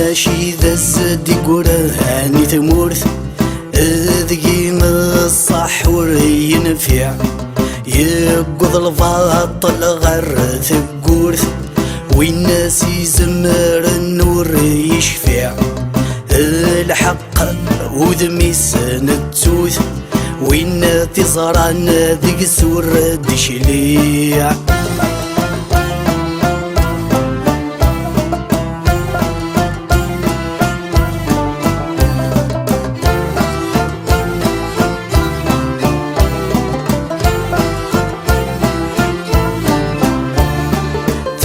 ماشي ذا الزد قراني تمورث ذقي الصح ورينفع يقض الباطل غير ثقورث والناس يزمر النور يشفع الحق وذميس نتوث وين تزران ذيك سور دشليع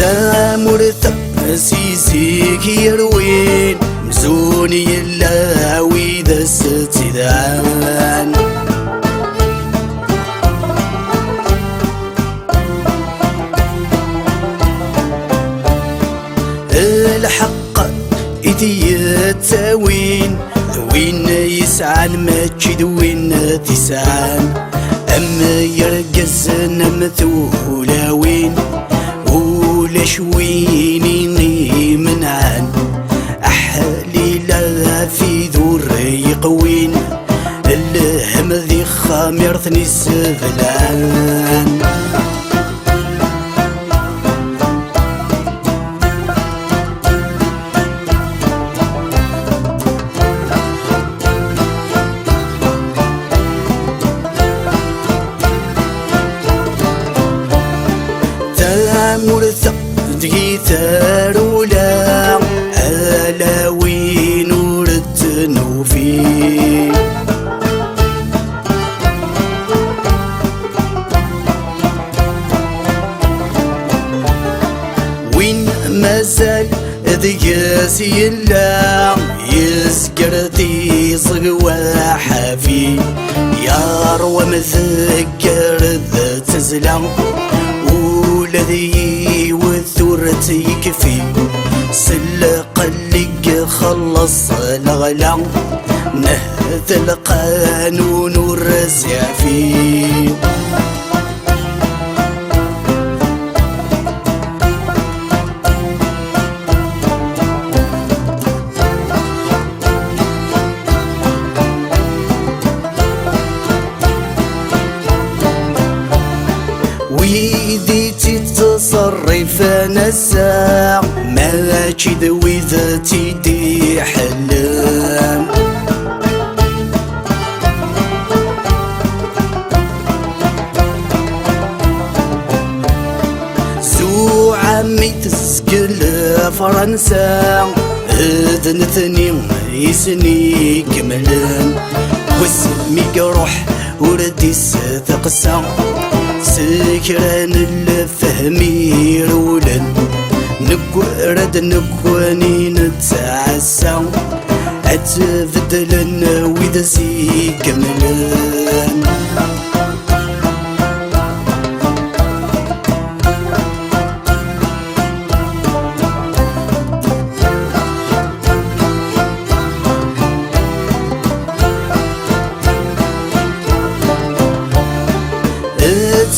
تامورث سيسيك يروين مزوني اللاوي ذا الستدان الحق إذي يتاوين وين يسعان ماجد وين تسعان أما يرقز نمثولاوين ولاش ويني منعان أحلي لا في ذور يقوين الهم ذي خامرثني السفلان تامورث دقي ثارولا ألاوين ورتنوفي وين مازال ذياسي اللا يزقرتي صقوى حافي يا روى مثقر ذا تزلم الذي وثورت يكفي سلق اللي خلص الغلا نهث القانون والرزع فيه ويدي تتصرف نسا ما كذا وإذا تيدي حلام زو عمي تسقل فرنسا اذنثني يسني كملان واسمي قروح ورديس ثقسا سكران الفهمي رولا نقرد نكواني نتعسى أتفدلن وإذا سيكملن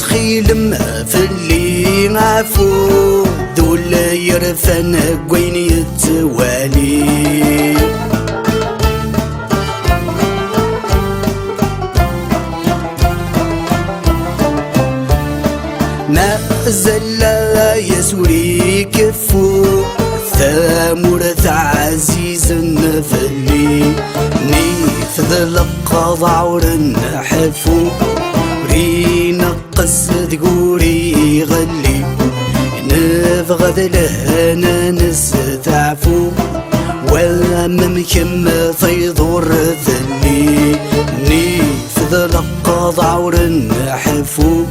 تخيل ما في اللي عفو دول يرفن قوين يتوالي ما زل يسوري كفو ثامورث عزيز نفلي نيفذ القضع ورنحفو نقص ذقوري غلي نبغض لهنا نستعفو والممكن فيضر ذلي نيفذ القضع ورنحفو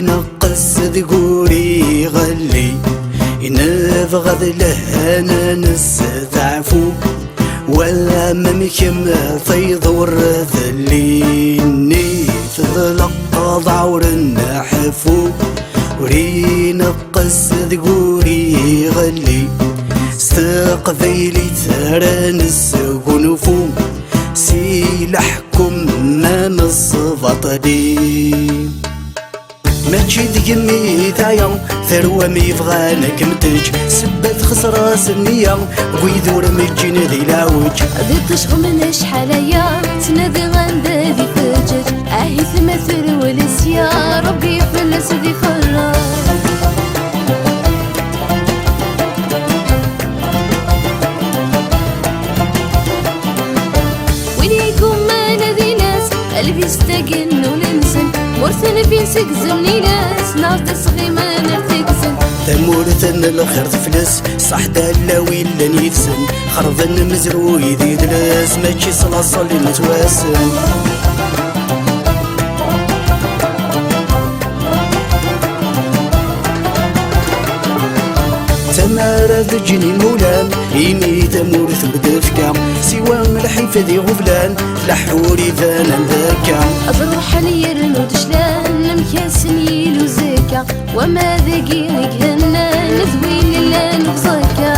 نقص ذقوري غلي نبغض لهنا نستعفو والممكن فيضر ذلي تلقى ضعور النحفو ورينقص ذقوري غلي استقبيلي ترانس ونفو سيلحكم ما مصبطلي ماشي ديمي تايا ثروة ميفغانك متج سبت خسرة راس النية ويدور مجين ذي العوج ذي تشغل شحاليا تنادي غندا ذي فجر اهي تمثل ولس يا ربي فلس ذي فرار قلبي استقن ولنسن ورثن في سكزني ناس نار تصغي ما نرتكزن تمورثن الخير تفلس صح دالا ويلا نيفسن خربن مزروي ذي دلس ماشي صلاصة اللي متواسن تمارا ذجني مولان إيمي تمورث بدفكا سوا الحيفة ذي غفلان لحوري فانا ذاكا أبروح لي الرنود شلان مكاسن يلو زكا وما ذاقي هنا نذوي للا نغزاكا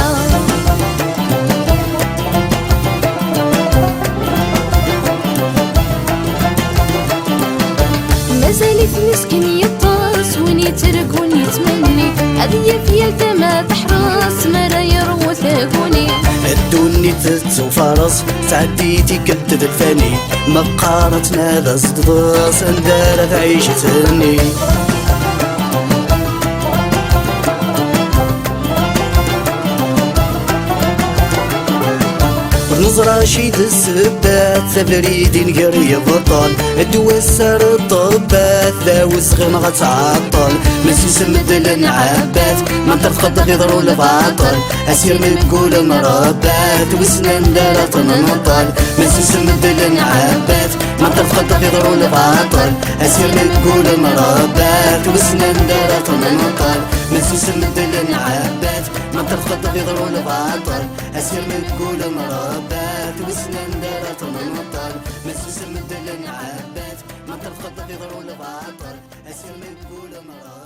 مازالي في مسكن يطاس وني ترك وني تمني هذي في تما تحرص مرا يروى ثاقوني الدوني تتسو فرص تعديتي كدد الفاني مقارتنا ذا صدضاس اندارة عيشة تهني نظرة شيد السبات ثبريد نقري بطل الدوسر الطبات ذا وسخن غتعطل مسوس مدل نعبات ما تفقد غيضرو الباطل اسير من قول مربات وسنان دارة تنطل مسوس مدل نعبات ما تفقد غيضرو الباطل اسير من قول مربات وسنان دارة تنطل مسوس مدل نعبات ما تفقد غيضرو الباطل اسير من قول مربات وسنان دارة تنطل مسوس مدل نعبات ما تفقد غيضرو الباطل اسير من قول مربات